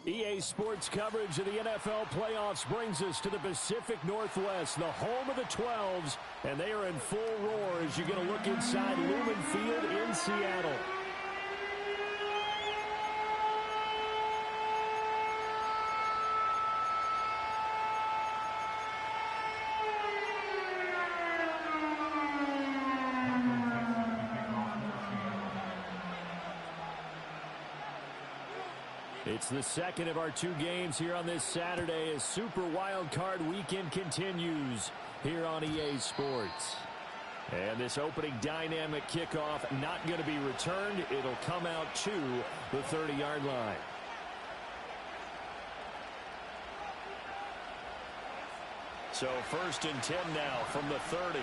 EA Sports coverage of the NFL playoffs brings us to the Pacific Northwest, the home of the 12s, and they are in full roar as you get a look inside Lumen Field in Seattle. It's the second of our two games here on this Saturday as Super Wildcard Weekend continues here on EA Sports. And this opening dynamic kickoff not going to be returned. It'll come out to the 30-yard line. So 1st and 10 now from the 30.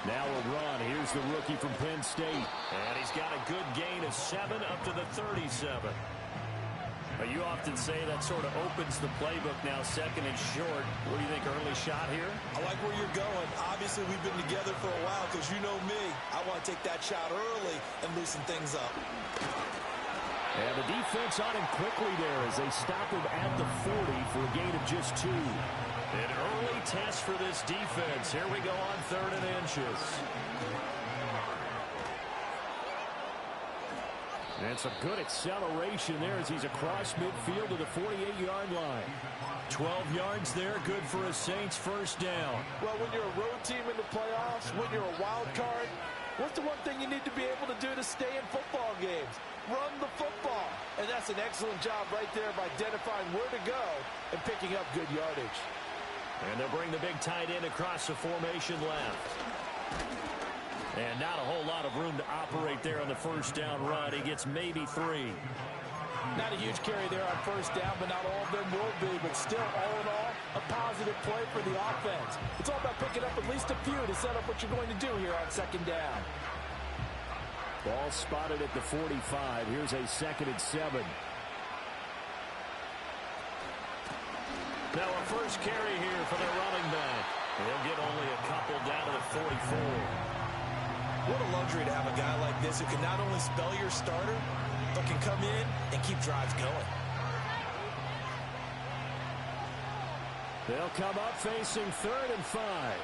Now a run. Here's the rookie from Penn State. And he's got a good gain of 7 up to the 37. You often say that sort of opens the playbook now, 2nd and short. What do you think, early shot here? I like where you're going. Obviously, we've been together for a while because you know me. I want to take that shot early and loosen things up. And the defense on him quickly there as they stop him at the 40 for a gain of just 2. An early test for this defense. Here we go on 3rd and inches. And some good acceleration there as he's across midfield to the 48-yard line. 12 yards there, good for a Saints first down. Well, when you're a road team in the playoffs, when you're a wild card, what's the one thing you need to be able to do to stay in football games? Run the football. And that's an excellent job right there of identifying where to go and picking up good yardage. And they'll bring the big tight end across the formation left. And not a whole lot of room to operate there on the first down run. He gets maybe 3. Not a huge carry there on first down, but not all of them will be. But still, all in all, a positive play for the offense. It's all about picking up at least a few to set up what you're going to do here on 2nd down. Ball spotted at the 45. Here's a 2nd and 7. Now a first carry here for the running back. He'll get only a couple down to the 44. What a luxury to have a guy like this who can not only spell your starter, but can come in and keep drives going. They'll come up facing 3rd and 5.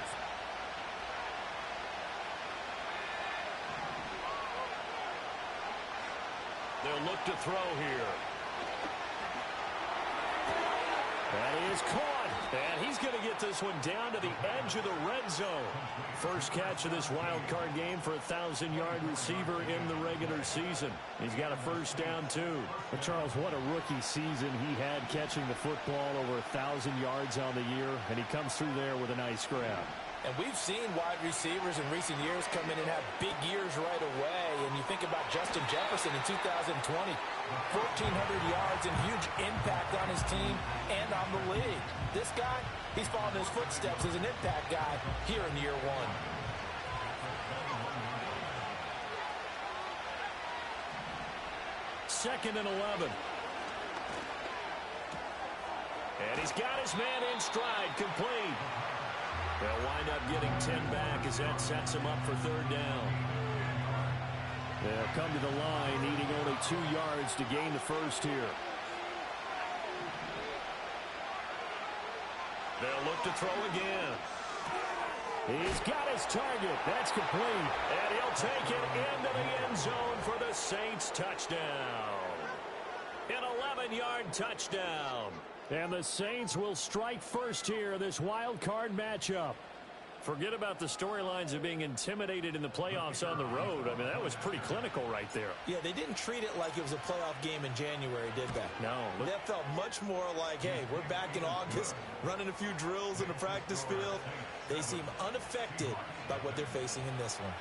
They'll look to throw here. And he is caught. And he's going to get this one down to the edge of the red zone. First catch of this wild card game for a 1,000-yard receiver in the regular season. He's got a first down, too. But Charles, what a rookie season he had catching the football, over 1,000 yards on the year. And he comes through there with a nice grab. And we've seen wide receivers in recent years come in and have big years right away. And you think about Justin Jefferson in 2020, 1,400 yards and huge impact on his team and on the league. This guy, he's following his footsteps as an impact guy here in year 1. Second and 11. And he's got his man in stride, complete. They'll wind up getting 10 back as that sets him up for 3rd down. They'll come to the line, needing only 2 yards to gain the first here. They'll look to throw again. He's got his target. That's complete. And he'll take it into the end zone for the Saints touchdown. An 11-yard touchdown. And the Saints will strike first here, this wild card matchup. Forget about the storylines of being intimidated in the playoffs on the road. I mean, that was pretty clinical right there. Yeah, they didn't treat it like it was a playoff game in January, did they? No. That felt much more like, hey, we're back in August, running a few drills in the practice field. They seem unaffected by what they're facing in this one.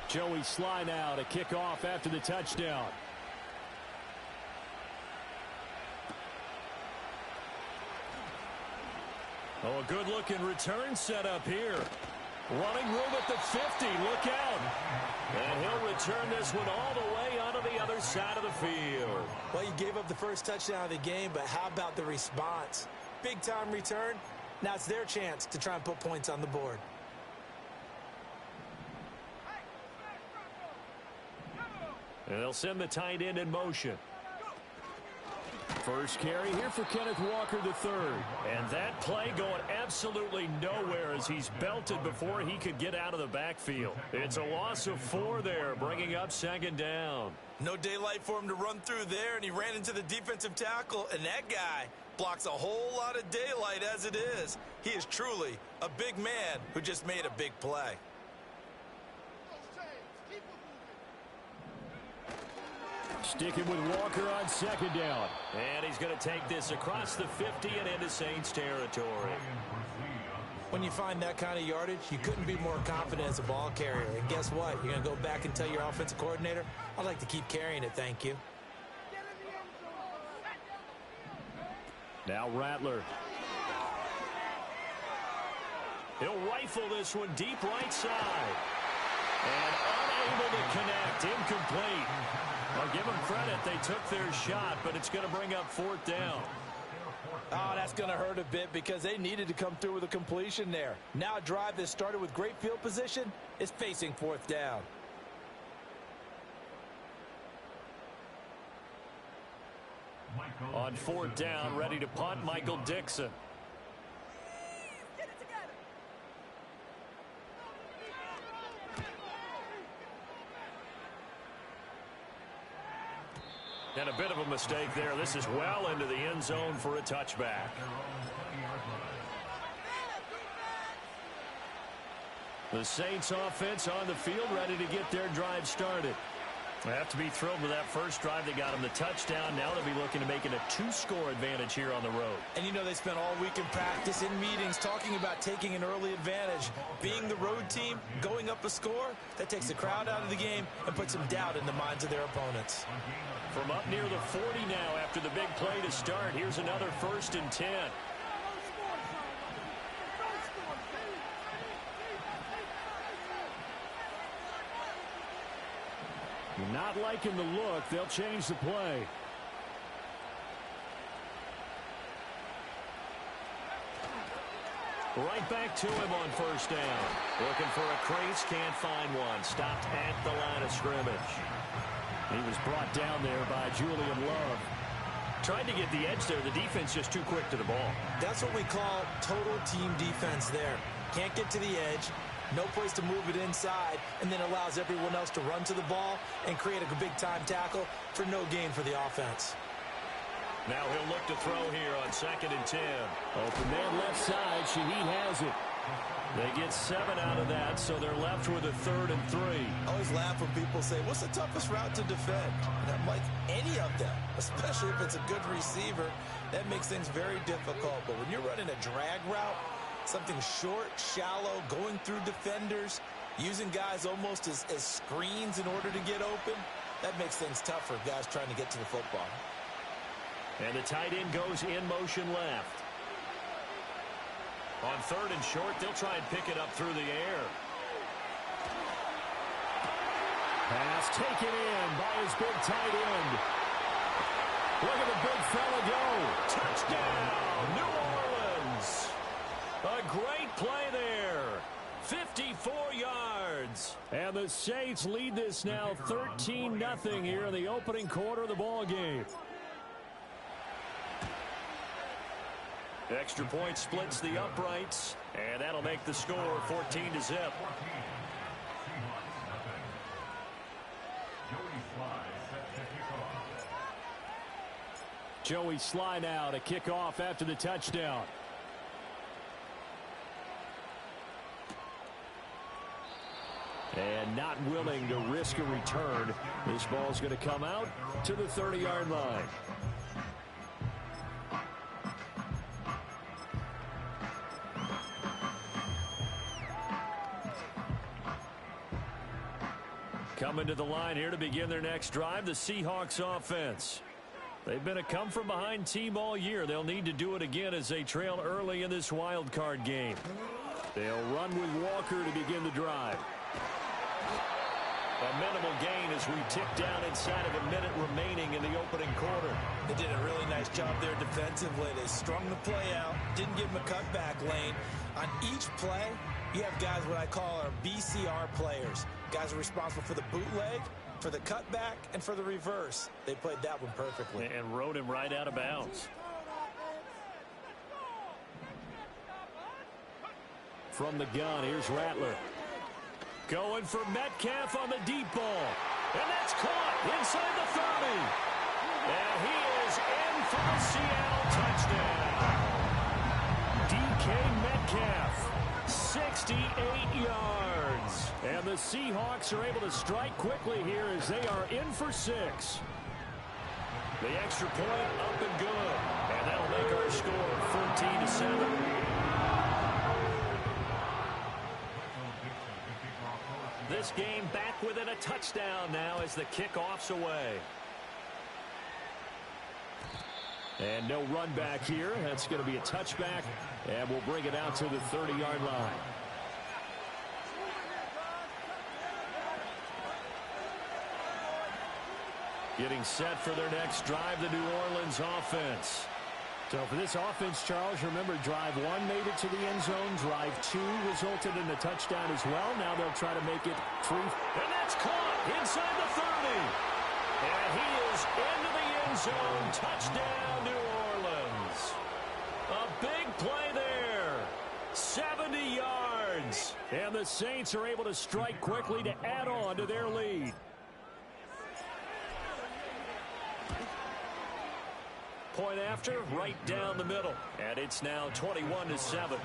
Joey Sly now to kick off after the touchdown. Oh, a good-looking return set up here. Running room at the 50. Look out. And he'll return this one all the way onto the other side of the field. Well, you gave up the first touchdown of the game, but how about the response? Big-time return, Now it's their chance to try and put points on the board. And they'll send the tight end in motion. First carry here for Kenneth Walker III. And that play going absolutely nowhere as he's belted before he could get out of the backfield. It's a loss of 4 there, bringing up second down. No daylight for him to run through there, and he ran into the defensive tackle, and that guy blocks a whole lot of daylight as it is. He is truly a big man who just made a big play. Sticking with Walker on second down. And he's going to take this across the 50 and into Saints territory. When you find that kind of yardage, you couldn't be more confident as a ball carrier. And guess what? You're going to go back and tell your offensive coordinator, I'd like to keep carrying it, thank you. Now Rattler. He'll rifle this one deep right side. And unable to connect. Incomplete. I'll give them credit. They took their shot, but it's going to bring up 4th down. Oh, that's going to hurt a bit because they needed to come through with a completion there. Now a drive that started with great field position is facing 4th down. On 4th down, ready to punt, Michael Dixon. And a bit of a mistake there. This is well into the end zone for a touchback. The Saints offense on the field ready to get their drive started. They have to be thrilled with that first drive. They got them the touchdown. Now they'll be looking to make it a 2-score advantage here on the road. And you know they spent all week in practice, in meetings, talking about taking an early advantage. Being the road team, going up a score, that takes the crowd out of the game and puts some doubt in the minds of their opponents. From up near the 40 now after the big play to start. Here's another 1st and 10. Not liking the look. They'll change the play. Right back to him on 1st down. Looking for a crease. Can't find one. Stopped at the line of scrimmage. He was brought down there by Julian Love. Tried to get the edge there. The defense just too quick to the ball. That's what we call total team defense there. Can't get to the edge. No place to move it inside, and then allows everyone else to run to the ball and create a big-time tackle for no gain for the offense. Now he'll look to throw here on 2nd and 10. Open man left side. Shaheed has it. They get 7 out of that, so they're left with a 3rd and 3. I always laugh when people say, what's the toughest route to defend? And I'm like, any of them, especially if it's a good receiver. That makes things very difficult. But when you're running a drag route, something short, shallow, going through defenders, using guys almost as screens in order to get open, that makes things tough for guys trying to get to the football. And the tight end goes in motion left. On 3rd and short, they'll try and pick it up through the air. Pass taken in by his big tight end. Look at the big fella go. Touchdown, New Orleans. A great play there. 54 yards. And the Saints lead this now 13-0 here in the opening quarter of the ball game. Extra point splits the uprights, and that'll make the score 14-0. Joey Sly now to kick off after the touchdown. And not willing to risk a return. This ball's going to come out to the 30-yard line. Coming to the line here to begin their next drive, the Seahawks offense. They've been a come-from-behind team all year. They'll need to do it again as they trail early in this wild card game. They'll run with Walker to begin the drive. A minimal gain as we tick down inside of a minute remaining in the opening quarter. They did a really nice job there defensively. They strung the play out, didn't give them a cutback lane. On each play, you have guys what I call our BCR players. Guys are responsible for the bootleg, for the cutback, and for the reverse. They played that one perfectly. And rode him right out of bounds. From the gun, here's Rattler. Going for Metcalf on the deep ball. And that's caught inside the 30. And he is in for the Seattle touchdown. DK Metcalf, 68 yards. And the Seahawks are able to strike quickly here as they are in for 6. The extra point up and good. And that'll make our score 14-7. This game back within a touchdown now as the kickoff's away. And no run back here. That's going to be a touchback. And we'll bring it out to the 30-yard line. Getting set for their next drive, the New Orleans offense. So for this offense, Charles, remember drive 1 made it to the end zone. Drive 2 resulted in a touchdown as well. Now they'll try to make it 3. And that's caught inside the 30. And he is into the end zone. Touchdown, New Orleans. A big play there. 70 yards. And the Saints are able to strike quickly to add on to their lead. Point after, right down the middle. And it's now 21-7.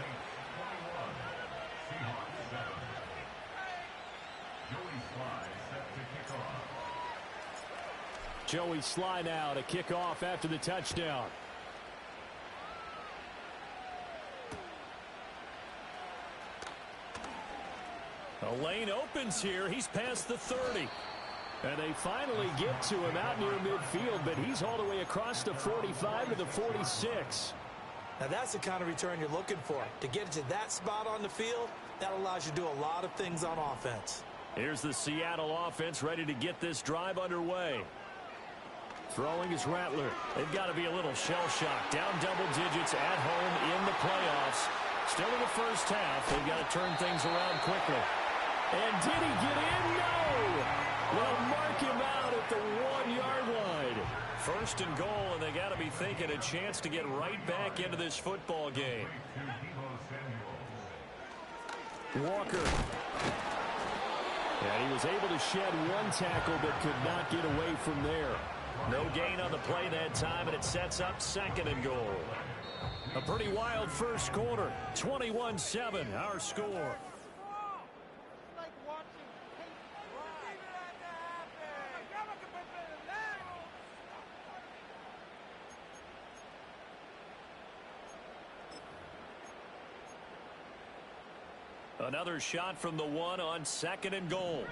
Joey Sly now to kick off after the touchdown. A lane opens here. He's past the 30. And they finally get to him out near midfield, but he's all the way across the 45 to the 46. Now that's the kind of return you're looking for. To get it to that spot on the field, that allows you to do a lot of things on offense. Here's the Seattle offense ready to get this drive underway. Throwing is Rattler. They've got to be a little shell-shocked. Down double digits at home in the playoffs. Still in the first half. They've got to turn things around quickly. And did he get in? No! Well, mark him out at the 1-yard line. First and goal, and they got to be thinking a chance to get right back into this football game. Walker. And he was able to shed one tackle but could not get away from there. No gain on the play that time, and it sets up 2nd and goal. A pretty wild first quarter. 21-7, our score. Another shot from the 1 on 2nd and goal.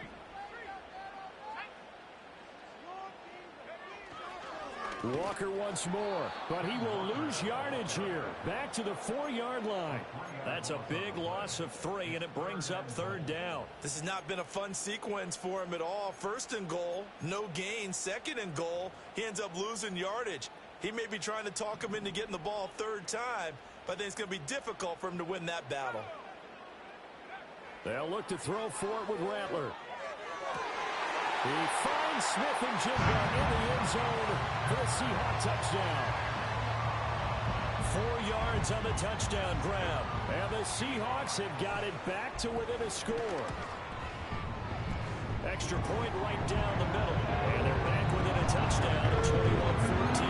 Walker once more, but he will lose yardage here. Back to the 4-yard line. That's a big loss of 3, and it brings up 3rd down. This has not been a fun sequence for him at all. 1st and goal, no gain. 2nd and goal, he ends up losing yardage. He may be trying to talk him into getting the ball 3rd time, but I think it's going to be difficult for him to win that battle. They'll look to throw for it with Rattler. He finds Smith and Jigba in the end zone for the Seahawks touchdown. 4 yards on the touchdown grab. And the Seahawks have got it back to within a score. Extra point right down the middle. And they're back within a touchdown at 21-14.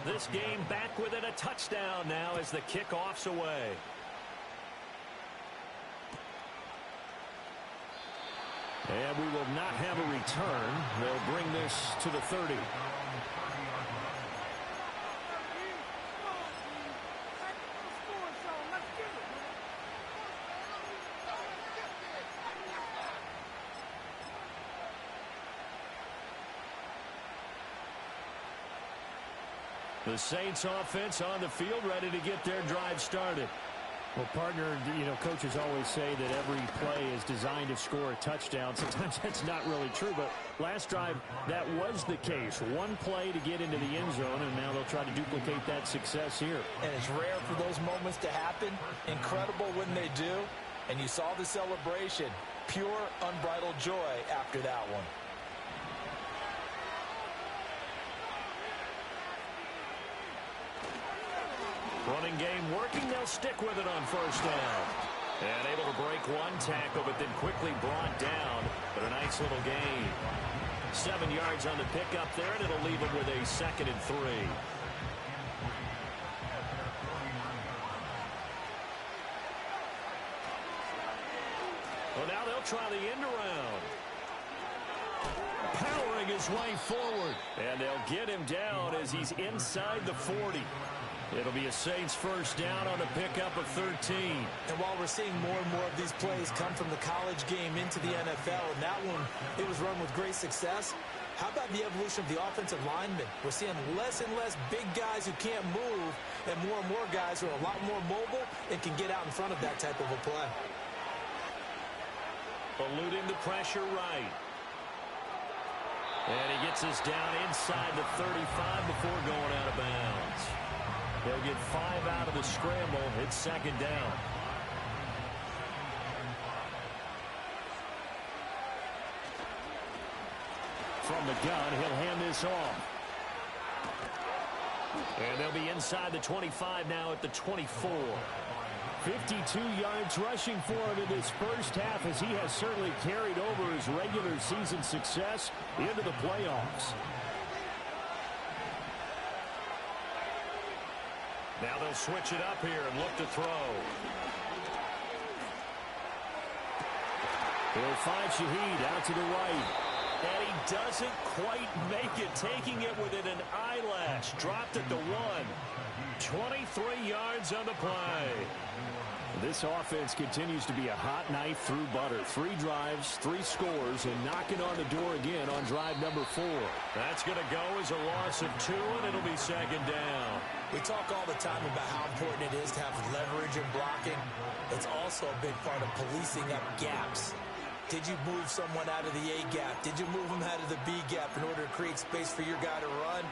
This game back within a touchdown now as the kickoff's away. And we will not have a return. They'll bring this to the 30. The Saints offense on the field ready to get their drive started. Well, partner, coaches always say that every play is designed to score a touchdown. Sometimes that's not really true, but last drive, that was the case. One play to get into the end zone, and now they'll try to duplicate that success here. And it's rare for those moments to happen. Incredible when they do. And you saw the celebration. Pure, unbridled joy after that one. Running game working. They'll stick with it on first down. And able to break one tackle, but then quickly brought down. But a nice little gain. 7 yards on the pickup there, and it'll leave them with a 2nd and 3. Well, now they'll try the end around. Powering his way forward. And they'll get him down as he's inside the 40. It'll be a Saints first down on a pickup of 13. And while we're seeing more and more of these plays come from the college game into the NFL, and that one, it was run with great success, how about the evolution of the offensive linemen? We're seeing less and less big guys who can't move, and more guys who are a lot more mobile and can get out in front of that type of a play. Eluding the pressure right. And he gets us down inside the 35 before going out of bounds. They'll get 5 out of the scramble. It's 2nd down. From the gun, he'll hand this off. And they'll be inside the 25 now at the 24. 52 yards rushing for him in this first half, as he has certainly carried over his regular season success into the playoffs. Now they'll switch it up here and look to throw. He'll find Shaheed out to the right. And he doesn't quite make it, taking it within an eyelash. Dropped at the 1. 23 yards on the play. This offense continues to be a hot knife through butter. 3 drives, 3 scores, and knocking on the door again on drive number 4. That's going to go as a loss of 2, and it'll be 2nd down. We talk all the time about how important it is to have leverage in blocking. It's also a big part of policing up gaps. Did you move someone out of the A gap? Did you move them out of the B gap in order to create space for your guy to run?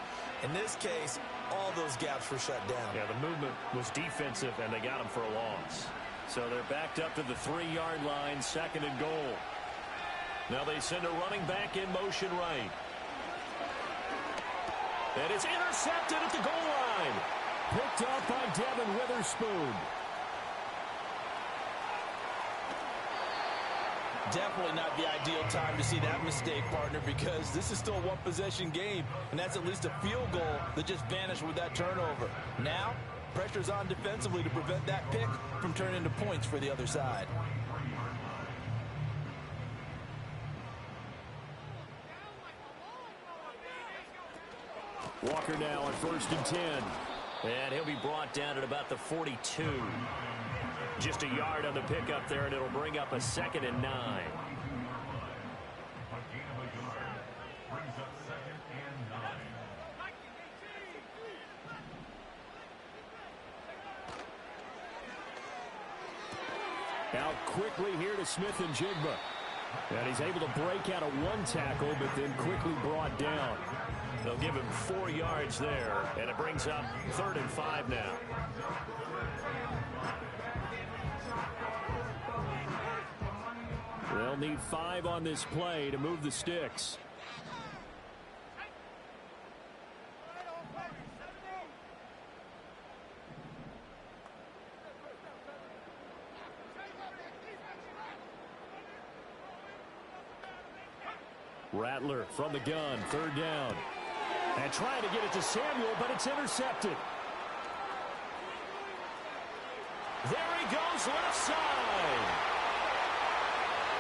In this case, all those gaps were shut down. Yeah, the movement was defensive, and they got him for a loss. So they're backed up to the 3-yard line, 2nd and goal. Now they send a running back in motion right. And it's intercepted at the goal line. Picked up by Devin Witherspoon. Definitely not the ideal time to see that mistake, partner, because this is still a one-possession game, and that's at least a field goal that just vanished with that turnover. Now, pressure's on defensively to prevent that pick from turning into points for the other side. Walker now on 1st and 10. And he'll be brought down at about the 42. Just a yard on the pickup there, and it'll bring up a 2nd and 9. Out quickly here to Smith and Jigba. And he's able to break out of 1 tackle, but then quickly brought down. They'll give him 4 yards there, and it brings up 3rd and 5 now. They'll need 5 on this play to move the sticks. Rattler from the gun, 3rd down. And trying to get it to Samuel, but it's intercepted. There he goes, left side.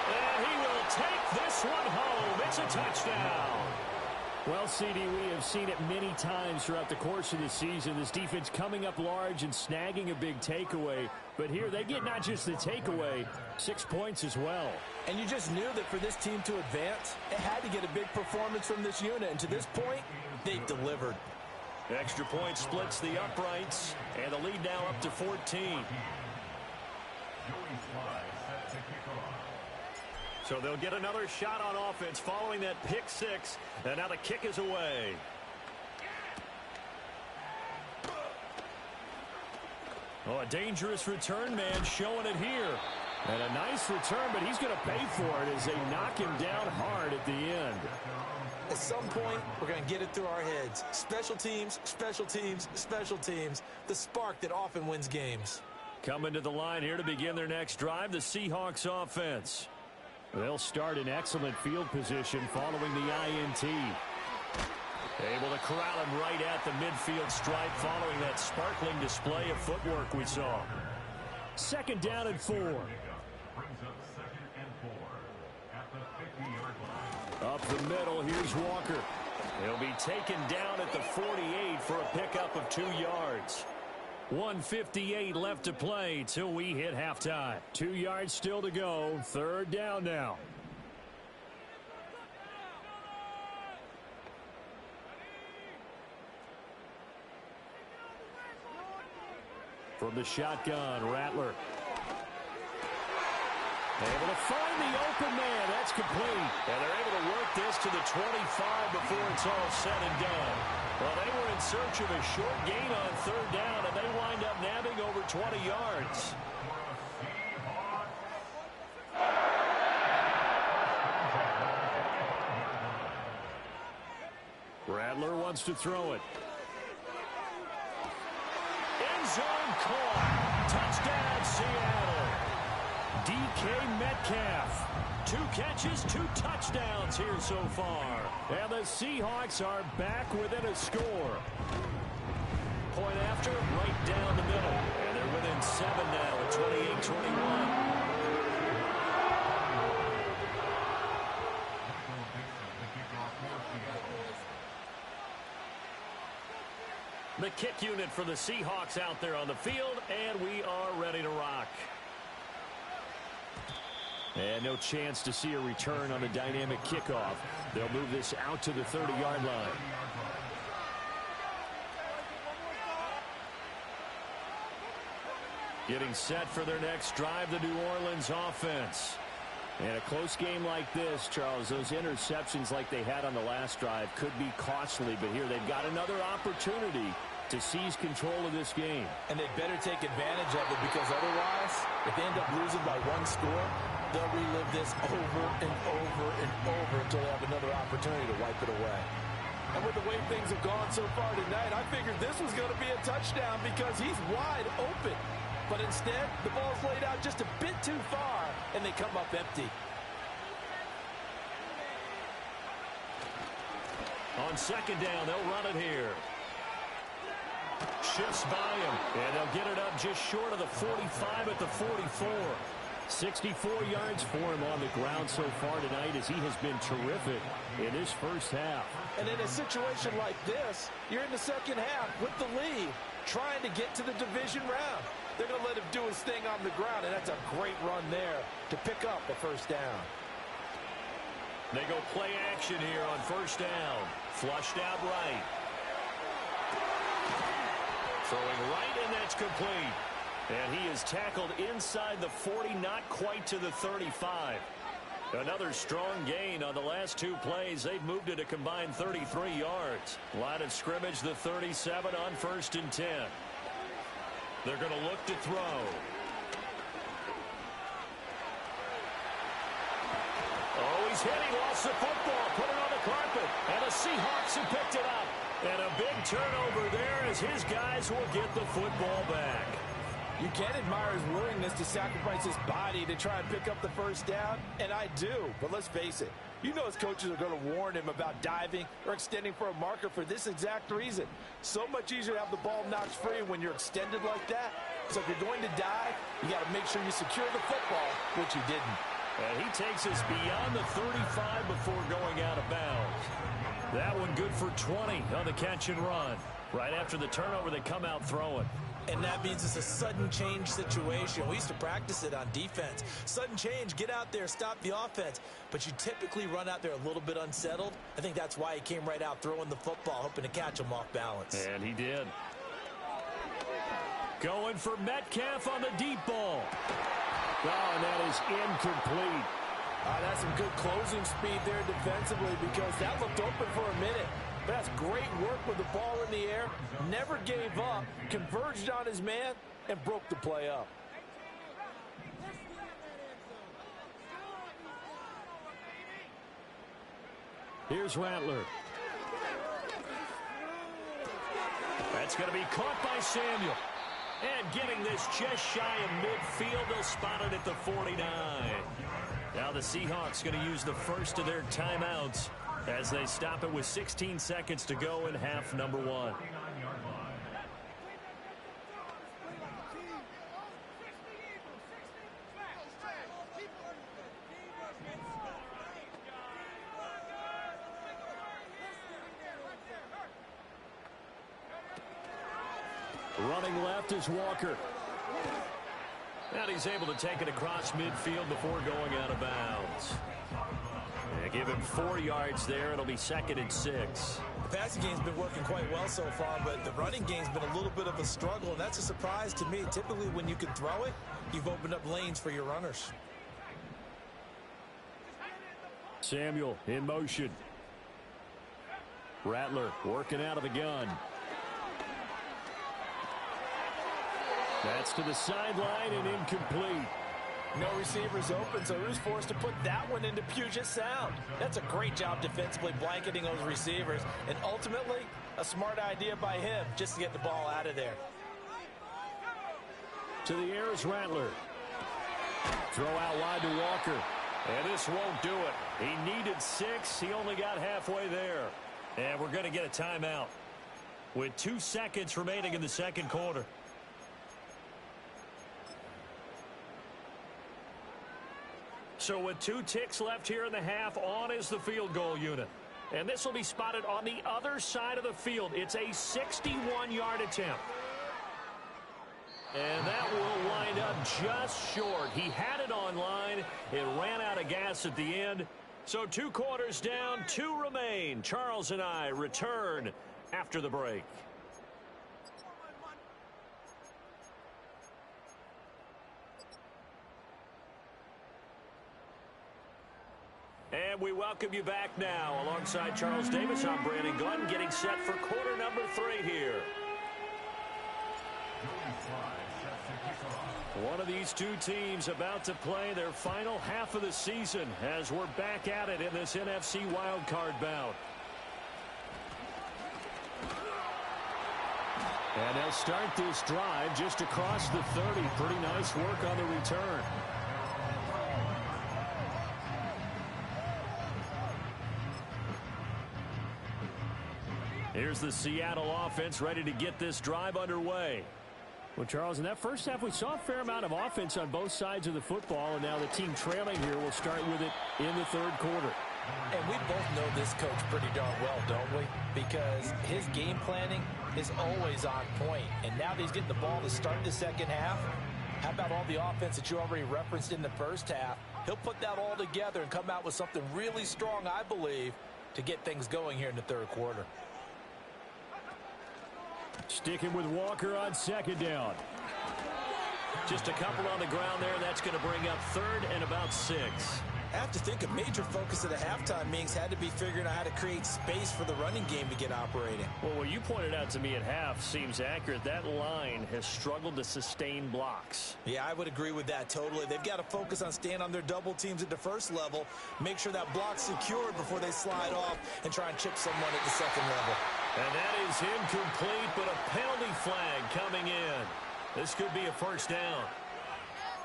And he will take this one home. It's a touchdown. Well, CD, we have seen it many times throughout the course of the season. This defense coming up large and snagging a big takeaway. But here they get not just the takeaway, 6 points as well. And you just knew that for this team to advance, it had to get a big performance from this unit. And to this point, they've delivered. Extra point splits the uprights, and the lead now up to 14. So they'll get another shot on offense following that pick six. And now the kick is away. Oh, a dangerous return man showing it here. And a nice return, but he's going to pay for it as they knock him down hard at the end. At some point, we're going to get it through our heads. Special teams, special teams, special teams. The spark that often wins games. Coming to the line here to begin their next drive, the Seahawks offense. They'll start in excellent field position following the INT. Able to corral him right at the midfield stripe following that sparkling display of footwork we saw. Second down and 4. Up the middle, here's Walker. He'll be taken down at the 48 for a pickup of 2 yards. 1:58 left to play till we hit halftime. 2 yards still to go. Third down now. From the shotgun, Rattler. Able to find the open man. That's complete. And they're able to work this to the 25 before it's all said and done. Well, they were in search of a short gain on third down, and they wind up nabbing over 20 yards. Rattler wants to throw it. End zone caught. Touchdown, Seattle. DK Metcalf. 2 catches, 2 touchdowns here so far. And the Seahawks are back within a score. Point after, right down the middle. And they're within 7 now at 28-21. The kick unit for the Seahawks out there on the field, and we are ready to rock. And no chance to see a return on the dynamic kickoff. They'll move this out to the 30-yard line. Getting set for their next drive, the New Orleans offense. And a close game like this, Charles, those interceptions like they had on the last drive could be costly, but here they've got another opportunity to seize control of this game. And they better take advantage of it, because otherwise, if they end up losing by 1 score, they'll relive this over and over and over until they have another opportunity to wipe it away. And with the way things have gone so far tonight, I figured this was going to be a touchdown because he's wide open. But instead, the ball's laid out just a bit too far, and they come up empty. On second down, they'll run it here. Shifts by him, and they'll get it up just short of the 45 at the 44. 64 yards for him on the ground so far tonight, as he has been terrific in his first half. And in a situation like this, you're in the second half with the lead, trying to get to the division round. They're going to let him do his thing on the ground, and that's a great run there to pick up the first down. They go play action here on first down. Flushed out right. Throwing right, and that's complete. And he is tackled inside the 40, not quite to the 35. Another strong gain on the last 2 plays. They've moved it a combined 33 yards. Line of scrimmage, the 37 on first and 10. They're going to look to throw. Oh, he's hit. He lost the football. Put it on the carpet. And the Seahawks have picked it up. And a big turnover there as his guys will get the football back. You can admire his willingness to sacrifice his body to try and pick up the first down, and I do. But let's face it, you know his coaches are going to warn him about diving or extending for a marker for this exact reason. So much easier to have the ball knocked free when you're extended like that. So if you're going to dive, you got to make sure you secure the football, which he didn't. And he takes us beyond the 35 before going out of bounds. That one good for 20 on the catch and run. Right after the turnover, they come out throwing. And that means it's a sudden change situation. We used to practice it on defense. Sudden change, get out there, stop the offense. But you typically run out there a little bit unsettled. I think that's why he came right out throwing the football, hoping to catch him off balance. And he did. Going for Metcalf on the deep ball. Oh, and that is incomplete. That's some good closing speed there defensively because that looked open for a minute. But that's great work with the ball in the air. Never gave up, converged on his man, and broke the play up. Here's Rattler. That's going to be caught by Samuel. And getting this just shy of midfield, they'll spot it at the 49. Now the Seahawks going to use the first of their timeouts as they stop it with 16 seconds to go in half number 1. Running left is Walker. And he's able to take it across midfield before going out of bounds. They give him 4 yards there. It'll be 2nd and 6. The passing game's been working quite well so far, but the running game's been a little bit of a struggle, and that's a surprise to me. Typically, when you can throw it, you've opened up lanes for your runners. Samuel in motion. Rattler working out of the gun. That's to the sideline and incomplete. No receivers open, so who's forced to put that one into Puget Sound? That's a great job defensively blanketing those receivers, and ultimately, a smart idea by him just to get the ball out of there. To the air is Rattler. Throw out wide to Walker. And this won't do it. He needed 6. He only got halfway there. And we're going to get a timeout with 2 seconds remaining in the second quarter. So with 2 ticks left here in the half, on is the field goal unit. And this will be spotted on the other side of the field. It's a 61-yard attempt. And that will wind up just short. He had it on line. It ran out of gas at the end. So 2 quarters down, 2 remain. Charles and I return after the break. And we welcome you back now. Alongside Charles Davis, I'm Brandon Glenn, getting set for quarter number 3 here. One of these 2 teams about to play their final half of the season as we're back at it in this NFC Wildcard bout. And they'll start this drive just across the 30. Pretty nice work on the return. Here's the Seattle offense ready to get this drive underway. Well, Charles, in that first half, we saw a fair amount of offense on both sides of the football, and now the team trailing here will start with it in the third quarter. And we both know this coach pretty darn well, don't we? Because his game planning is always on point. And now that he's getting the ball to start the second half, how about all the offense that you already referenced in the first half? He'll put that all together and come out with something really strong, I believe, to get things going here in the third quarter. Sticking with Walker on second down. Just a couple on the ground there. That's going to bring up 3rd and about 6. I have to think a major focus of the halftime meetings had to be figuring out how to create space for the running game to get operating. Well, what you pointed out to me at half seems accurate. That line has struggled to sustain blocks. Yeah, I would agree with that totally. They've got to focus on staying on their double teams at the first level, make sure that block's secured before they slide off and try and chip someone at the second level. And that is incomplete, but a penalty flag coming in. This could be a first down.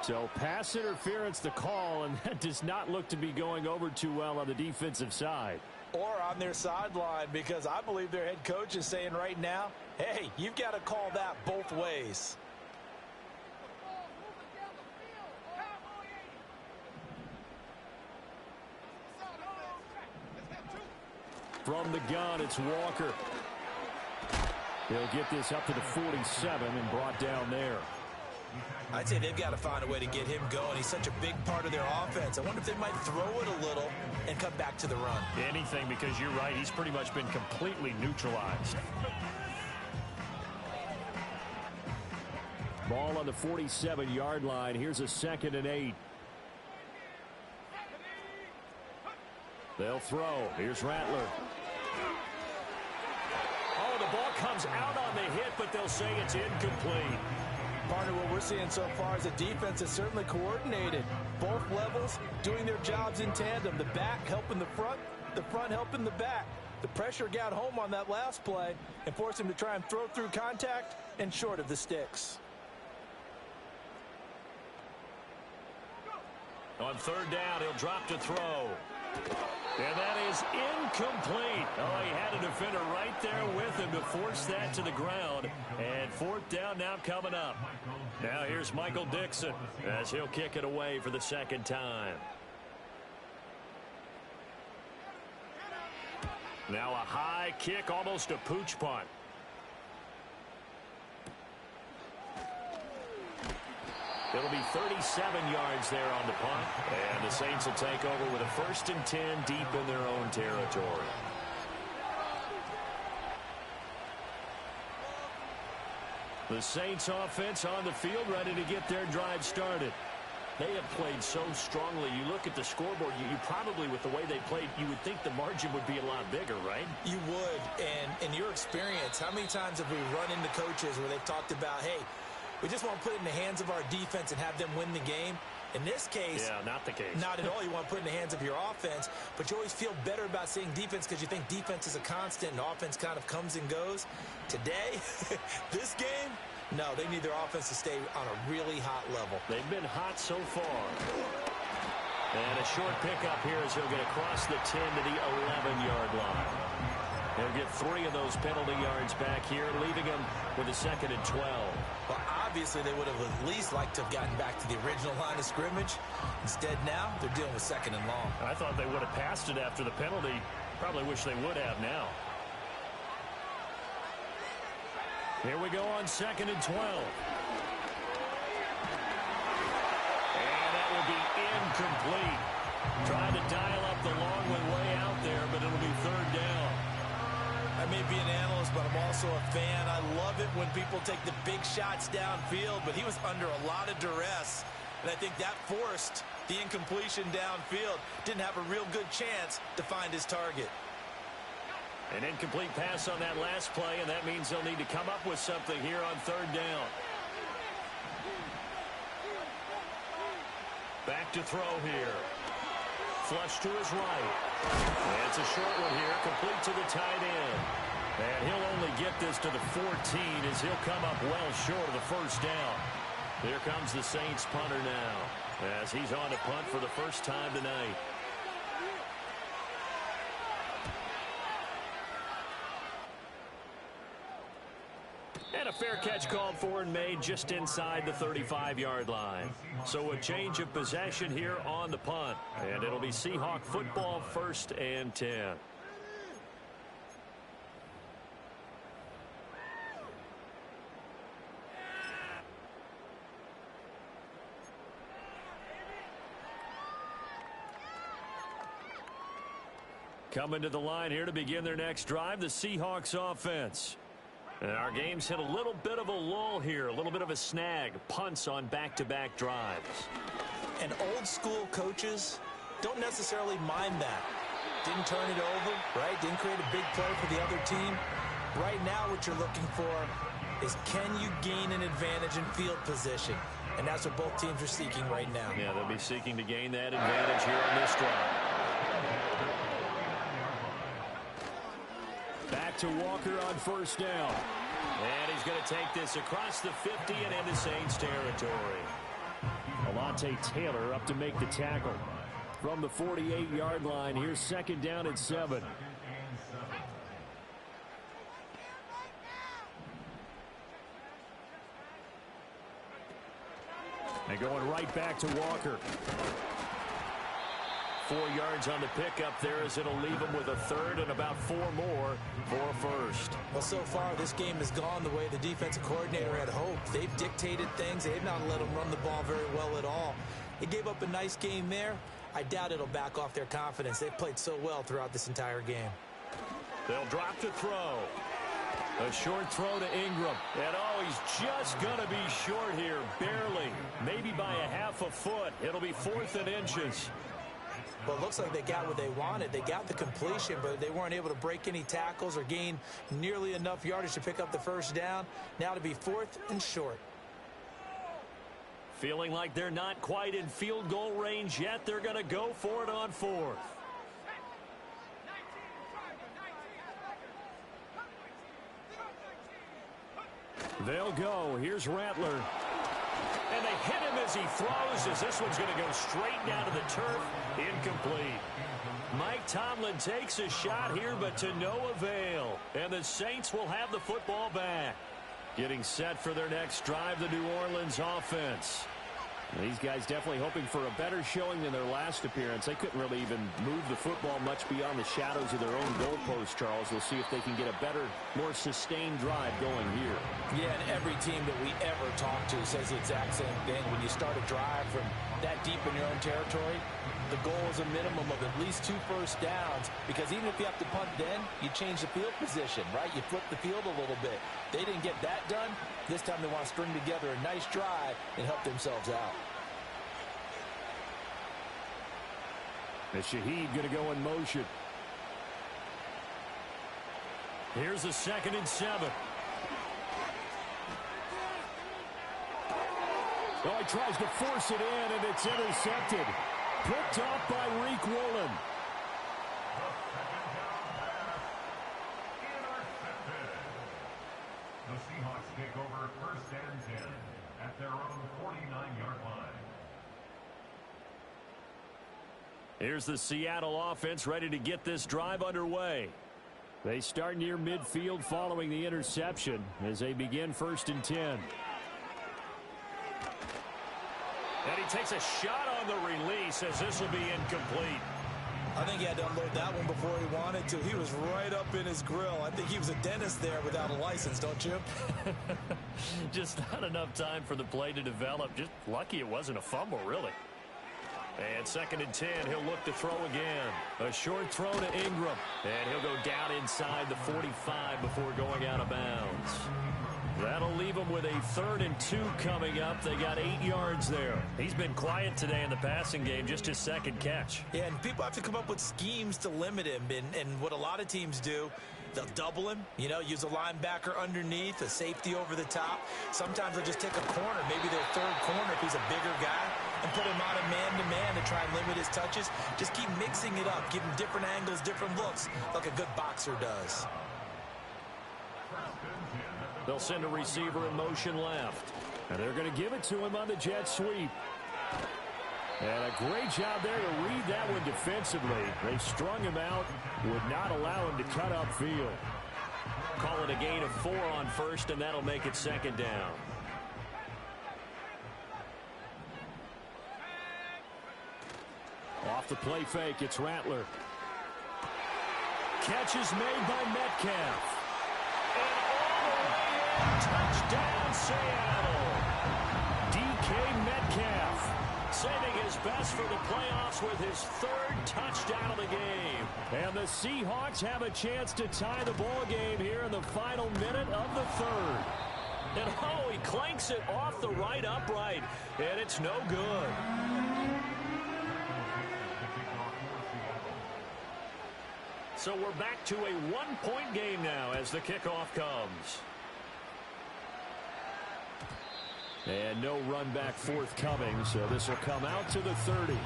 So pass interference the call, and that does not look to be going over too well on the defensive side. Or on their sideline, because I believe their head coach is saying right now, hey, you've got to call that both ways. From the gun, it's Walker. He'll get this up to the 47 and brought down there. I'd say they've got to find a way to get him going. He's such a big part of their offense. I wonder if they might throw it a little and come back to the run. Anything, because you're right. He's pretty much been completely neutralized. Ball on the 47-yard line. Here's a 2nd and 8. They'll throw. Here's Rattler. Oh, the ball comes out on the hit, but they'll say it's incomplete. Partner, what we're seeing so far is the defense is certainly coordinated. Both levels doing their jobs in tandem. The back helping the front helping the back. The pressure got home on that last play and forced him to try and throw through contact and short of the sticks. On 3rd down, he'll drop to throw. And that is incomplete. Oh, he had a defender right there with him to force that to the ground. And 4th down now coming up. Now here's Michael Dixon as he'll kick it away for the 2nd time. Now a high kick, almost a pooch punt. It'll be 37 yards there on the punt. And the Saints will take over with a 1st and 10 deep in their own territory. The Saints offense on the field ready to get their drive started. They have played so strongly. You look at the scoreboard, you probably, with the way they played, you would think the margin would be a lot bigger, right? You would. And in your experience, how many times have we run into coaches where they've talked about, hey, we just want to put it in the hands of our defense and have them win the game? In this case, yeah, not the case. Not at all. You want to put it in the hands of your offense, but you always feel better about saying defense because you think defense is a constant and offense kind of comes and goes. Today, this game, no, they need their offense to stay on a really hot level. They've been hot so far. And a short pickup here as he'll get across the 10 to the 11-yard line. He'll get 3 of those penalty yards back here, leaving him with a 2nd and 12. Well, obviously they would have at least liked to have gotten back to the original line of scrimmage. Instead now, they're dealing with 2nd and long. I thought they would have passed it after the penalty. Probably wish they would have now. Here we go on 2nd and 12. And that will be incomplete. Trying to dial up the long way out there, but it'll be 3rd down. I may be an analyst, but I'm also a fan. I love it when people take the big shots downfield, but he was under a lot of duress. And I think that forced the incompletion downfield. Didn't have a real good chance to find his target. An incomplete pass on that last play, and that means they'll need to come up with something here on 3rd down. Back to throw here. Flush to his right. And it's a short one here, complete to the tight end. And he'll only get this to the 14 as he'll come up well short of the 1st down. Here comes the Saints punter now as he's on to punt for the first time tonight. And a fair catch called for and made just inside the 35-yard line. So a change of possession here on the punt. And it'll be Seahawk football, 1st and 10. Coming to the line here to begin their next drive, the Seahawks offense. And our game's hit a little bit of a lull here, a little bit of a snag. Punts on back-to-back drives. And old-school coaches don't necessarily mind that. Didn't turn it over, right? Didn't create a big play for the other team. Right now what you're looking for is can you gain an advantage in field position? And that's what both teams are seeking right now. Yeah, they'll be seeking to gain that advantage here on this drive. Back to Walker on 1st down. And he's going to take this across the 50 and into Saints territory. Alontae Taylor up to make the tackle. From the 48-yard line, here's 2nd down at 7. And going right back to Walker. 4 yards on the pickup there as it'll leave him with a 3rd and about 4 more for a 1st. Well, so far this game has gone the way the defensive coordinator had hoped. They've dictated things. They've not let them run the ball very well at all. They gave up a nice game there. I doubt it'll back off their confidence. They've played so well throughout this entire game. They'll drop to throw. A short throw to Ingram. And oh, he's just going to be short here. Barely. Maybe by a half a foot. It'll be 4th and inches. Well, it looks like they got what they wanted. They got the completion, but they weren't able to break any tackles or gain nearly enough yardage to pick up the first down. Now to be 4th and short. Feeling like they're not quite in field goal range yet. They're going to go for it on 4th. They'll go. Here's Rattler. And they hit him as he throws, as this one's going to go straight down to the turf. Incomplete. Mike Tomlin takes a shot here, but to no avail. And the Saints will have the football back. Getting set for their next drive, the New Orleans offense. These guys definitely hoping for a better showing than their last appearance. They couldn't really even move the football much beyond the shadows of their own goalpost, Charles. We'll see if they can get a better, more sustained drive going here. Yeah, and every team that we ever talk to says the exact same thing. When you start a drive from that deep in your own territory, the goal is a minimum of at least 2 first downs, because even if you have to punt then, you change the field position, right? You flip the field a little bit. They didn't get that done. This time they want to string together a nice drive and help themselves out. And Shaheed going to go in motion. Here's a 2nd and 7. Oh, he tries to force it in, and it's intercepted. Picked off by Reek Woolen. The Seahawks take over 1st and 10 at their own 49-yard line. Here's the Seattle offense ready to get this drive underway. They start near midfield following the interception as they begin 1st and 10. And he takes a shot on the release as this will be incomplete. I think he had to unload that one before he wanted to. He was right up in his grill. I think he was a dentist there without a license, don't you? Just not enough time for the play to develop. Just lucky it wasn't a fumble, really. And 2nd and 10, he'll look to throw again. A short throw to Ingram. And he'll go down inside the 45 before going out of bounds. That'll leave them with a 3rd and 2 coming up. They got 8 yards there. He's been quiet today in the passing game, just his 2nd catch. Yeah, and people have to come up with schemes to limit him. And what a lot of teams do, they'll double him, use a linebacker underneath, a safety over the top. Sometimes they'll just take a corner, maybe their 3rd corner if he's a bigger guy, and put him out of man-to-man to try and limit his touches. Just keep mixing it up, give him different angles, different looks, like a good boxer does. They'll send a receiver in motion left. And they're going to give it to him on the jet sweep. And a great job there to read that one defensively. They strung him out, would not allow him to cut upfield. Call it a gain of 4 on 1st, and that'll make it 2nd down. Off the play fake, it's Rattler. Catch is made by Metcalf. Touchdown, Seattle. DK Metcalf saving his best for the playoffs with his 3rd touchdown of the game. And the Seahawks have a chance to tie the ball game here in the final minute of the 3rd. And oh, he clanks it off the right upright, and it's no good. So we're back to a 1-point game now as the kickoff comes. And no run back forthcoming, so this will come out to the 30.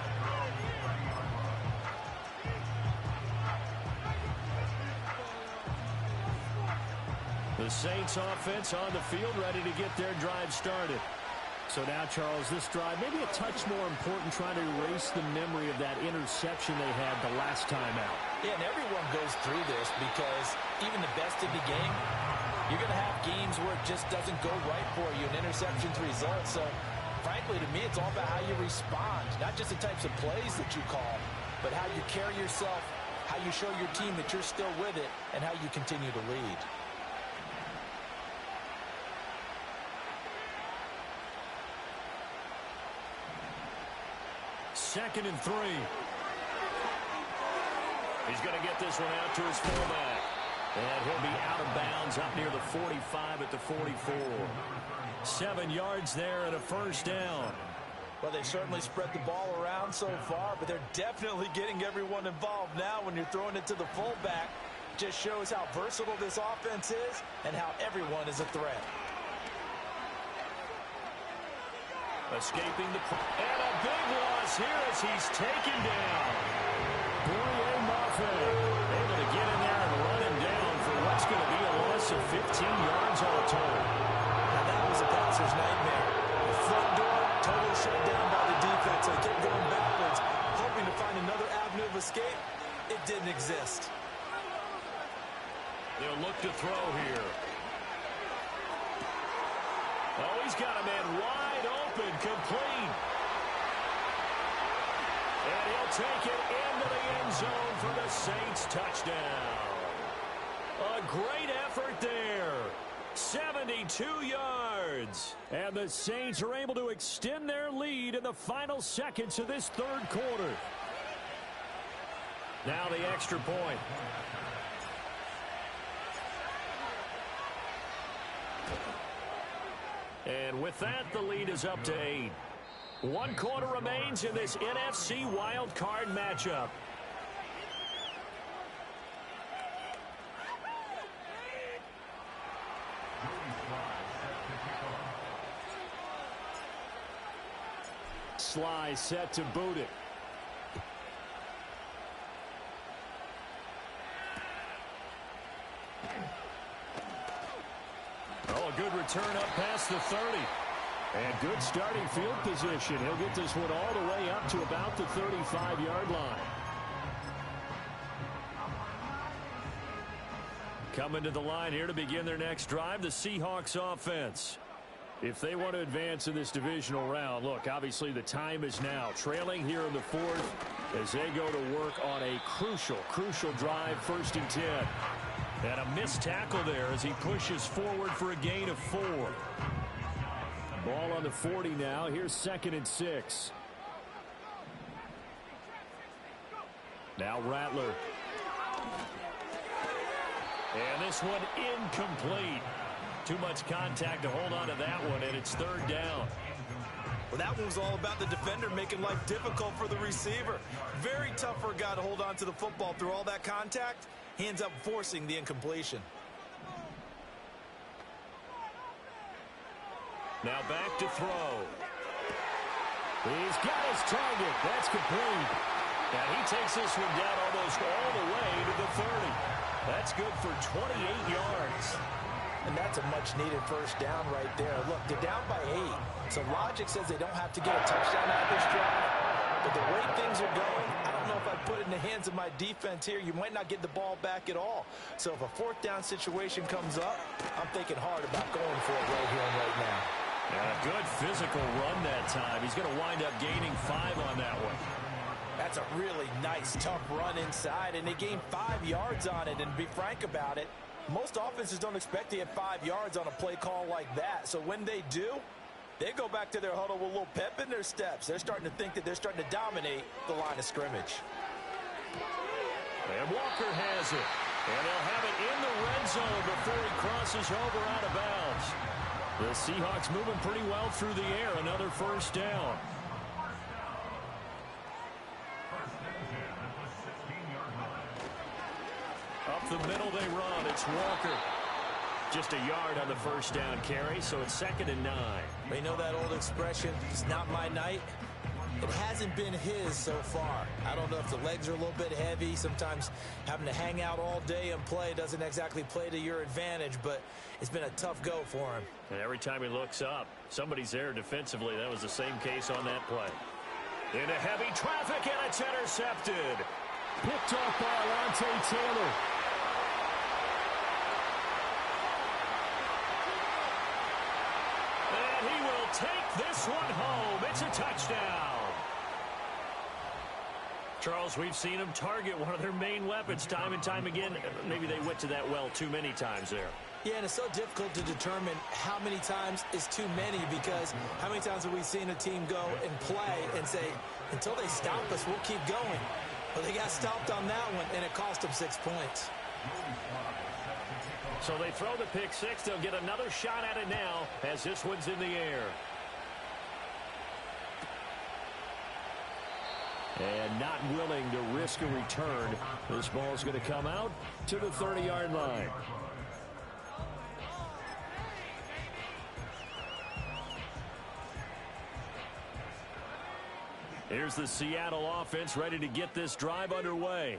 The Saints offense on the field ready to get their drive started. So now, Charles, this drive maybe a touch more important, trying to erase the memory of that interception they had the last time out. Yeah, and everyone goes through this because even the best in the game, you're going to have games where it just doesn't go right for you, and interceptions result. So, frankly, to me, it's all about how you respond, not just the types of plays that you call, but how you carry yourself, how you show your team that you're still with it, and how you continue to lead. Second and 3. He's going to get this one out to his fullback. And he'll be out of bounds up near the 45 at the 44. 7 yards there and a first down. Well, they certainly spread the ball around so far, but they're definitely getting everyone involved now when you're throwing it to the fullback. Just shows how versatile this offense is and how everyone is a threat. Escaping the... And a big loss here as he's taken down. Able to get in there and run him down for what's going to be a loss of 15 yards all told. Now that was a passer's nightmare. The front door totally shut down by the defense. They kept going backwards, hoping to find another avenue of escape. It didn't exist. They'll look to throw here. Oh, he's got a man wide open, complete. And he'll take it into the end zone for the Saints touchdown. A great effort there. 72 yards. And the Saints are able to extend their lead in the final seconds of this third quarter. Now the extra point. And with that, the lead is up to 8. 1 quarter remains in this NFC Wildcard matchup. Sly set to boot it. Oh, a good return up past the 30. And good starting field position. He'll get this one all the way up to about the 35-yard line. Coming to the line here to begin their next drive, the Seahawks offense. If they want to advance in this divisional round, look, obviously the time is now. Trailing here in the fourth as they go to work on a crucial drive, 1st and 10. And a missed tackle there as he pushes forward for a gain of 4. Ball on the 40 now. Here's 2nd and 6. Now Rattler. And this one incomplete. Too much contact to hold on to that one, and it's 3rd down. Well, that one was all about the defender making life difficult for the receiver. Very tough for a guy to hold on to the football through all that contact. He ends up forcing the incompletion. Now back to throw. He's got his target. That's complete. And he takes this one down almost all the way to the 30. That's good for 28 yards. And that's a much-needed first down right there. Look, they're down by 8. So logic says they don't have to get a touchdown out of this drive. But the way things are going, I don't know if I put it in the hands of my defense here. You might not get the ball back at all. So if a 4th down situation comes up, I'm thinking hard about going for it right here and right now. And a good physical run that time. He's going to wind up gaining 5 on that one. That's a really nice, tough run inside, and they gained 5 yards on it. And to be frank about it, most offenses don't expect to get 5 yards on a play call like that. So when they do, they go back to their huddle with a little pep in their steps. They're starting to think that they're starting to dominate the line of scrimmage. And Walker has it. And they'll have it in the red zone before he crosses over out of bounds. The Seahawks moving pretty well through the air. Another first down. Up the middle they run. It's Walker. Just a yard on the first down carry, so it's 2nd and 9. You know that old expression, it's not my night? It hasn't been his so far. I don't know if the legs are a little bit heavy. Sometimes having to hang out all day and play doesn't exactly play to your advantage, but it's been a tough go for him. And every time he looks up, somebody's there defensively. That was the same case on that play. Into heavy traffic, and it's intercepted. Picked off by Alontae Taylor. And he will take this one home. It's a touchdown. Charles, we've seen him target one of their main weapons time and time again. Maybe they went to that well too many times there. Yeah, and it's so difficult to determine how many times is too many, because how many times have we seen a team go and play and say, until they stop us, we'll keep going. But they got stopped on that one, and it cost them 6 points. So they throw the pick six. They'll get another shot at it now as this one's in the air. And not willing to risk a return. This ball's going to come out to the 30-yard line. Here's the Seattle offense ready to get this drive underway.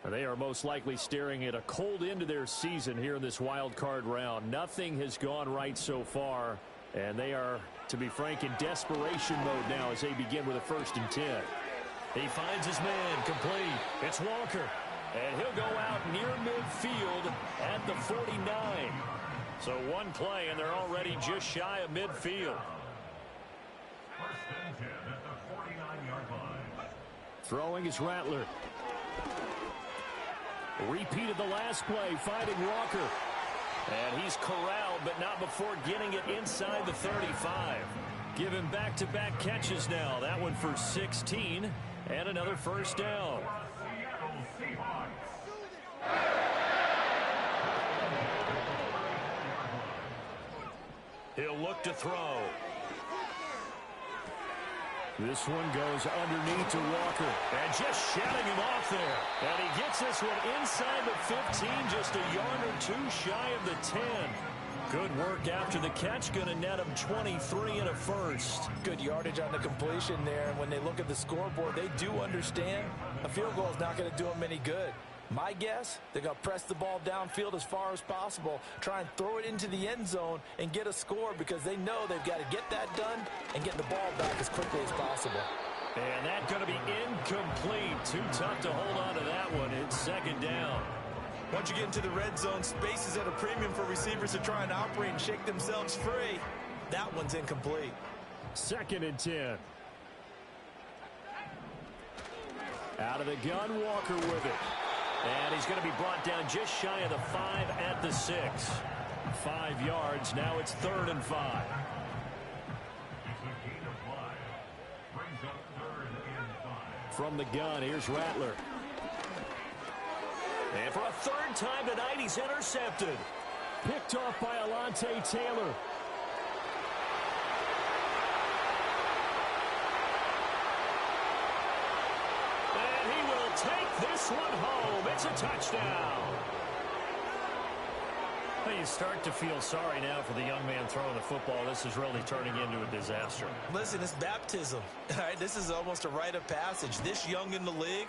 They are most likely staring at a cold end to their season here in this wild card round. Nothing has gone right so far, and they are, to be frank, in desperation mode now as they begin with a 1st and 10. He finds his man, complete. It's Walker, and he'll go out near midfield at the 49. So one play, and they're already just shy of midfield. 1st and 10 at the 49-yard line. Throwing is Rattler. Repeated the last play, finding Walker. And he's corralled, but not before getting it inside the 35. Give him back-to-back catches now. That one for 16, and another 1st down. Seattle Seahawks. He'll look to throw. This one goes underneath to Walker. And just shutting him off there. And he gets this one inside the 15, just a yard or two shy of the 10. Good work after the catch. Going to net him 23 and a 1st. Good yardage on the completion there. And when they look at the scoreboard, they do understand a field goal is not going to do them any good. My guess, they're going to press the ball downfield as far as possible, try and throw it into the end zone and get a score because they know they've got to get that done and get the ball back as quickly as possible. And that's going to be incomplete. Too tough to hold on to that one. It's 2nd down. Once you get into the red zone, space is at a premium for receivers to try and operate and shake themselves free. That one's incomplete. 2nd and 10. Out of the gun, Walker with it. And he's going to be brought down just shy of the 5 at the 6. 5 yards. Now it's 3rd and 5. It's a gain of 5. Brings up 3rd and 5. From the gun, here's Rattler. And for a 3rd time tonight, he's intercepted. Picked off by Alontae Taylor. And he will take this one home. It's a touchdown. Well, you start to feel sorry now for the young man throwing the football. This is really turning into a disaster. Listen, it's baptism. All right, this is almost a rite of passage. This young in the league,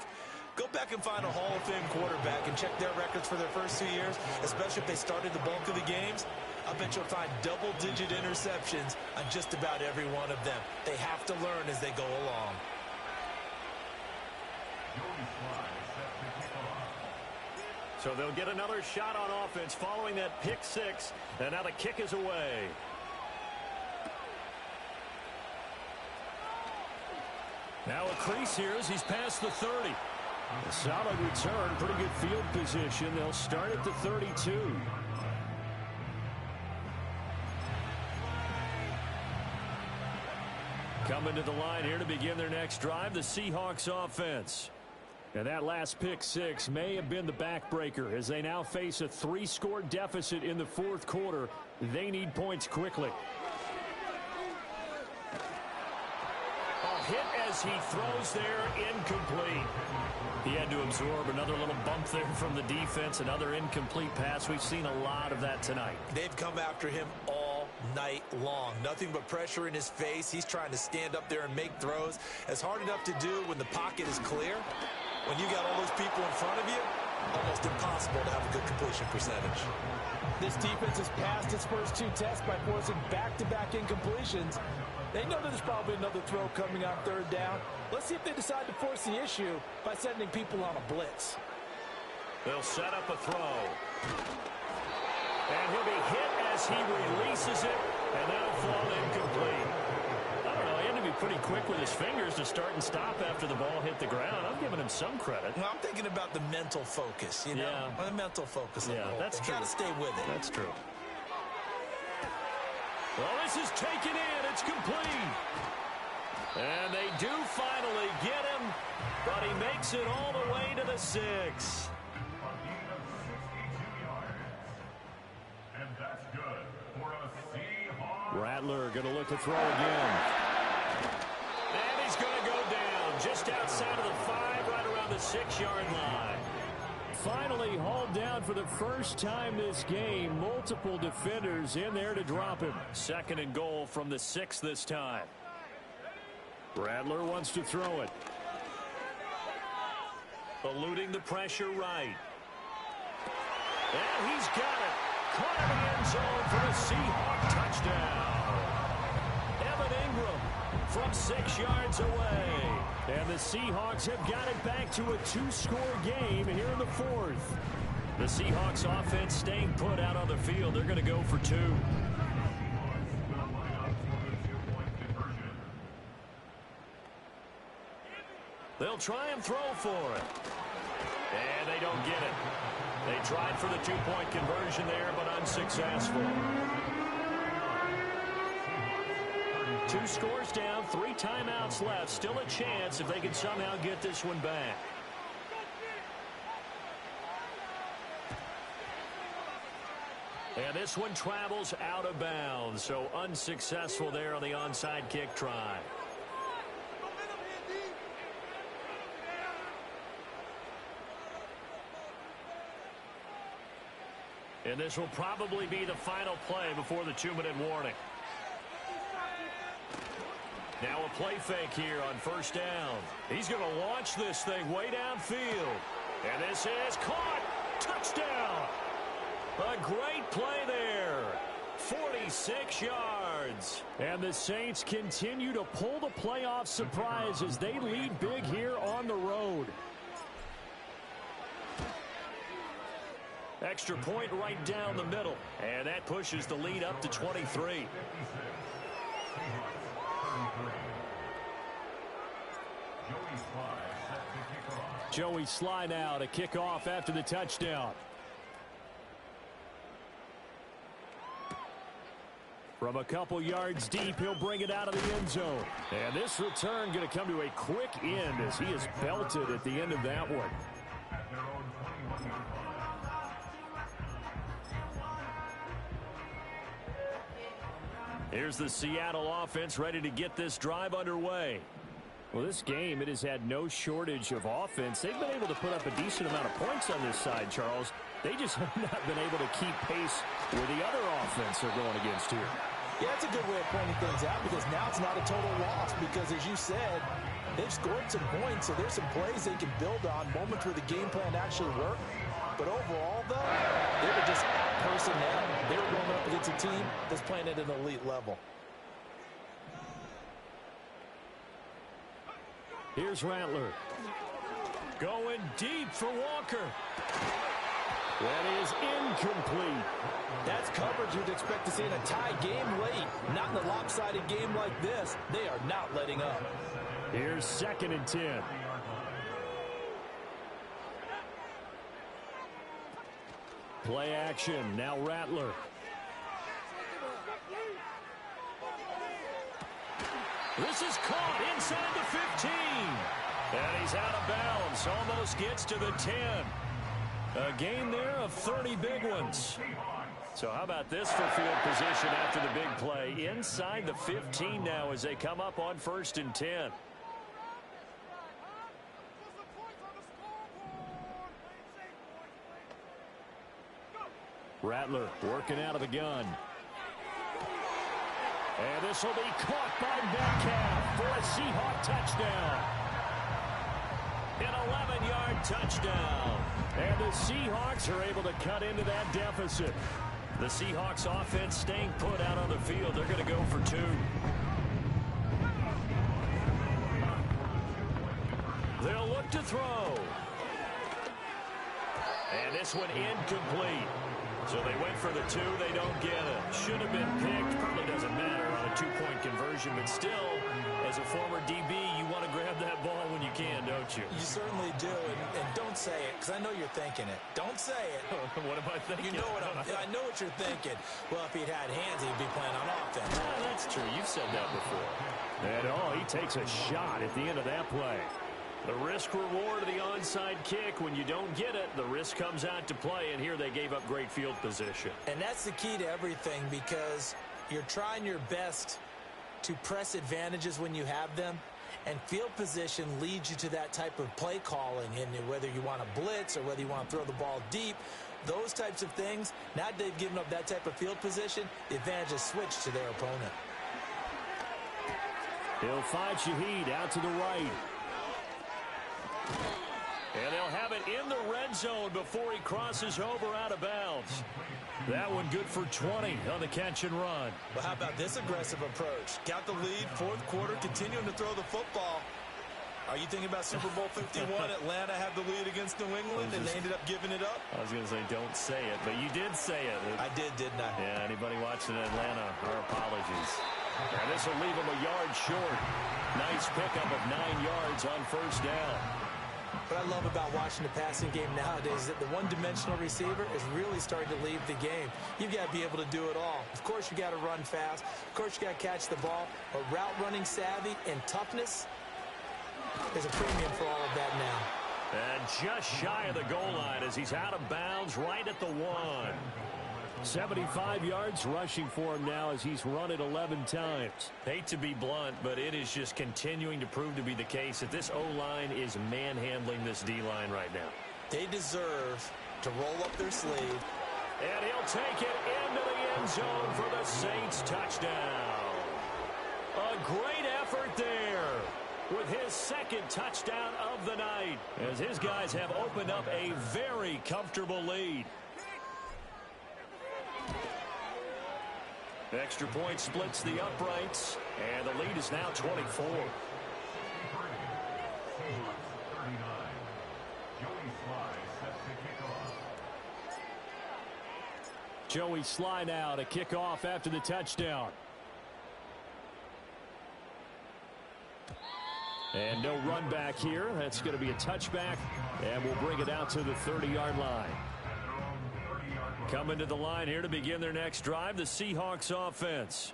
go back and find a Hall of Fame quarterback and check their records for their first 2 years, especially if they started the bulk of the games. I bet you'll find double-digit interceptions on just about every one of them. They have to learn as they go along. So they'll get another shot on offense following that pick six. And now the kick is away. Now a crease here as he's past the 30. A solid return, pretty good field position. They'll start at the 32. Coming to the line here to begin their next drive, the Seahawks offense. And that last pick six may have been the backbreaker as they now face a 3-score deficit in the 4th quarter. They need points quickly. A hit as he throws there, incomplete. He had to absorb another little bump there from the defense, another incomplete pass. We've seen a lot of that tonight. They've come after him all night long. Nothing but pressure in his face. He's trying to stand up there and make throws. It's hard enough to do when the pocket is clear. When you got all those people in front of you, almost impossible to have a good completion percentage. This defense has passed its first 2 tests by forcing back-to-back incompletions. They know that there's probably another throw coming on 3rd down. Let's see if they decide to force the issue by sending people on a blitz. They'll set up a throw. And he'll be hit as he releases it, and that'll fall incomplete. I don't know, he had to be pretty quick with his fingers to start and stop after the ball hit the ground. I'm giving him some credit. Well, I'm thinking about the mental focus, you know? Yeah. The mental focus. Yeah, that's true. Got to stay with it. That's true. Well, this is taken in. It's complete. And they do finally get him, but he makes it all the way to the 6. Rattler going to look to throw again. And he's going to go down just outside of the 5, right around the 6-yard line. Finally hauled down for the first time this game. Multiple defenders in there to drop him. 2nd and goal from the 6 this time. Rattler wants to throw it. Eluding the pressure right. And he's got it. Caught in the end zone for a Seahawk touchdown. Evan Ingram from 6 yards away. And the Seahawks have got it back to a 2-score game here in the 4th. The Seahawks offense staying put out on the field. They're going to go for 2. They'll try and throw for it. And they don't get it. They tried for the 2-point conversion there, but unsuccessful. 2 scores down, 3 timeouts left. Still a chance if they can somehow get this one back. And this one travels out of bounds, so unsuccessful there on the onside kick try. And this will probably be the final play before the 2-minute warning. Now a play fake here on 1st down. He's going to launch this thing way downfield. And this is caught. Touchdown. A great play there. 46 yards. And the Saints continue to pull the playoff surprise as they lead big here on the road. Extra point right down the middle. And that pushes the lead up to 23. Joey Sly now to kick off after the touchdown. From a couple yards deep, he'll bring it out of the end zone. And this return going to come to a quick end as he is belted at the end of that one. Here's the Seattle offense ready to get this drive underway. Well, this game, it has had no shortage of offense. They've been able to put up a decent amount of points on this side, Charles. They just have not been able to keep pace with the other offense they're going against here. Yeah, that's a good way of pointing things out because now it's not a total loss because, as you said, they've scored some points, so there's some plays they can build on, moments where the game plan actually worked. But overall, though, they were just out-personnel. They were going up against a team that's playing at an elite level. Here's Rattler. Going deep for Walker. That is incomplete. That's coverage you'd expect to see in a tie game late. Not in a lopsided game like this. They are not letting up. Here's 2nd and 10. Play action. Now Rattler. This is caught inside the 15. And he's out of bounds. Almost gets to the 10. A gain there of 30 big ones. So how about this for field position after the big play? Inside the 15 now as they come up on 1st and 10. Rattler working out of the gun. And this will be caught by Metcalf for a Seahawk touchdown. An 11-yard touchdown. And the Seahawks are able to cut into that deficit. The Seahawks offense staying put out on the field. They're going to go for 2. They'll look to throw. And this one incomplete. So they went for the 2. They don't get it. Should have been picked. Probably doesn't matter on a 2-point conversion. But still, as a former DB, you want to grab that ball when you can, don't you? You certainly do. And don't say it, because I know you're thinking it. Don't say it. What am I thinking? You know what I know what you're thinking. Well, if he'd had hands, he'd be playing on offense. That's true. You've said that before. And, he takes a shot at the end of that play. The risk-reward of the onside kick, when you don't get it, the risk comes out to play, and here they gave up great field position. And that's the key to everything because You're trying your best to press advantages when you have them, and field position leads you to that type of play calling. And whether you want to blitz or whether you want to throw the ball deep, those types of things, now that they've given up that type of field position, the advantage is switched to their opponent. He'll find Shaheed out to the right. And they'll have it in the red zone before he crosses over out of bounds. That one good for 20 on the catch and run. Well, how about this aggressive approach? Got the lead, fourth quarter, continuing to throw the football. Are you thinking about Super Bowl 51? Atlanta had the lead against New England, and they ended up giving it up? I was going to say, don't say it, but you did say it. I did, didn't I? Yeah, anybody watching Atlanta, our apologies. And this will leave them a yard short. Nice pickup of 9 yards on first down. What I love about watching the passing game nowadays is that the one-dimensional receiver is really starting to leave the game. You've got to be able to do it all. Of course, you got to run fast. Of course, you got to catch the ball. But route running savvy and toughness, there's a premium for all of that now. And just shy of the goal line as he's out of bounds right at the 1. 75 yards rushing for him now as he's run it 11 times. Hate to be blunt, but it is just continuing to prove to be the case that this O-line is manhandling this D-line right now. They deserve to roll up their sleeve. And he'll take it into the end zone for the Saints touchdown. A great effort there with his second touchdown of the night as his guys have opened up a very comfortable lead. Extra point splits the uprights, and the lead is now 24. Joey Sly now to kick off after the touchdown. And no run back here. That's going to be a touchback, and we'll bring it out to the 30-yard line. Coming to the line here to begin their next drive, the Seahawks offense.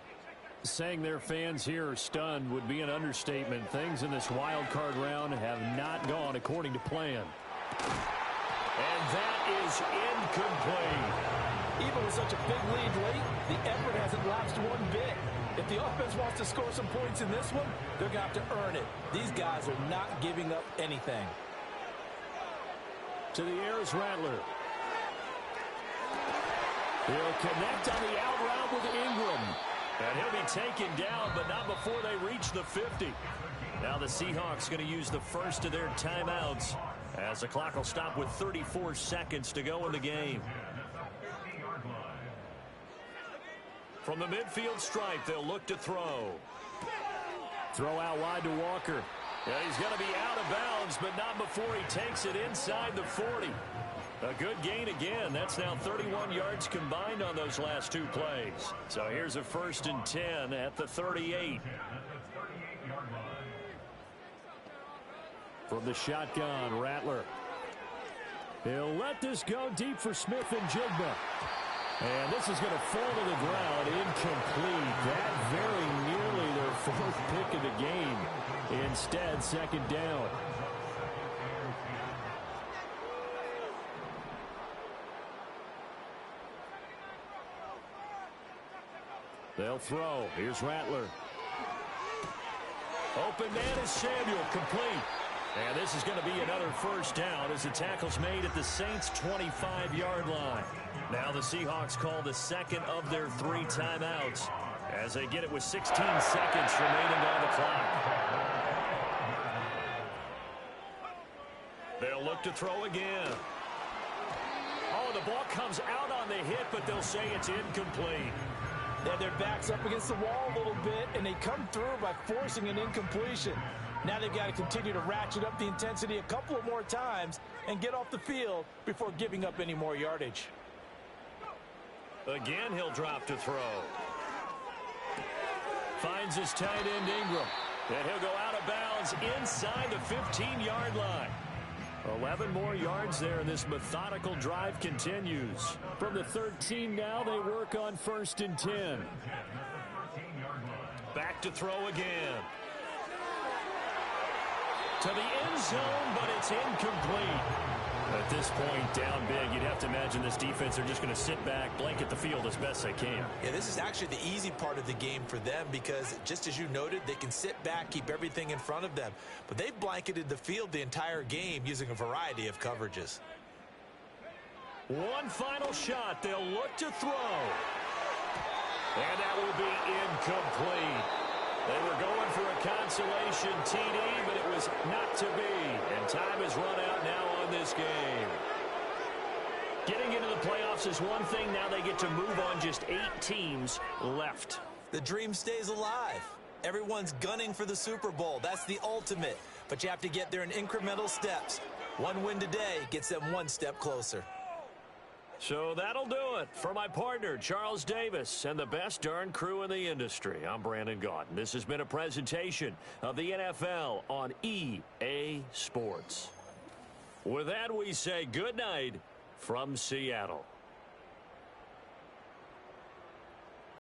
Saying their fans here are stunned would be an understatement. Things in this wild card round have not gone according to plan. And that is incomplete. Even with such a big lead late, the effort hasn't lapsed one bit. If the offense wants to score some points in this one, they're going to have to earn it. These guys are not giving up anything. To the air is Rattler. He'll connect on the out route with Ingram. And he'll be taken down, but not before they reach the 50. Now the Seahawks going to use the first of their timeouts as the clock will stop with 34 seconds to go in the game. From the midfield stripe, they'll look to throw. Throw out wide to Walker. Yeah, he's going to be out of bounds, but not before he takes it inside the 40. A good gain again. That's now 31 yards combined on those last 2 plays. So here's a 1st and 10 at the 38. From the shotgun, Rattler. He'll let this go deep for Smith and Jigba. And this is going to fall to the ground, incomplete. That very nearly their 4th pick of the game. Instead, 2nd down. They'll throw. Here's Rattler. Open man is Samuel, complete. And this is going to be another 1st down as the tackle's made at the Saints' 25-yard line. Now the Seahawks call the 2nd of their 3 timeouts as they get it with 16 seconds remaining on the clock. They'll look to throw again. Oh, the ball comes out on the hit, but they'll say it's incomplete. They have their backs up against the wall a little bit, and they come through by forcing an incompletion. Now they've got to continue to ratchet up the intensity a couple of more times and get off the field before giving up any more yardage. Again, he'll drop to throw. Finds his tight end Ingram. And he'll go out of bounds inside the 15-yard line. 11 more yards there, and this methodical drive continues. From the 13 now, they work on 1st and 10. Back to throw again. To the end zone, but it's incomplete. At this point, down big, you'd have to imagine this defense are just going to sit back, blanket the field as best they can. Yeah, this is actually the easy part of the game for them because, just as you noted, they can sit back, keep everything in front of them. But they've blanketed the field the entire game using a variety of coverages. One final shot. They'll look to throw. And that will be incomplete. They were going for a consolation TD, but it was not to be. And time has run out now on this game. Getting into the playoffs is one thing. Now they get to move on. Just 8 teams left. The dream stays alive. Everyone's gunning for the Super Bowl. That's the ultimate. But you have to get there in incremental steps. One win today gets them one step closer. So that'll do it. For my partner, Charles Davis, and the best darn crew in the industry, I'm Brandon Gaudin. This has been a presentation of the NFL on EA Sports. With that, we say good night from Seattle.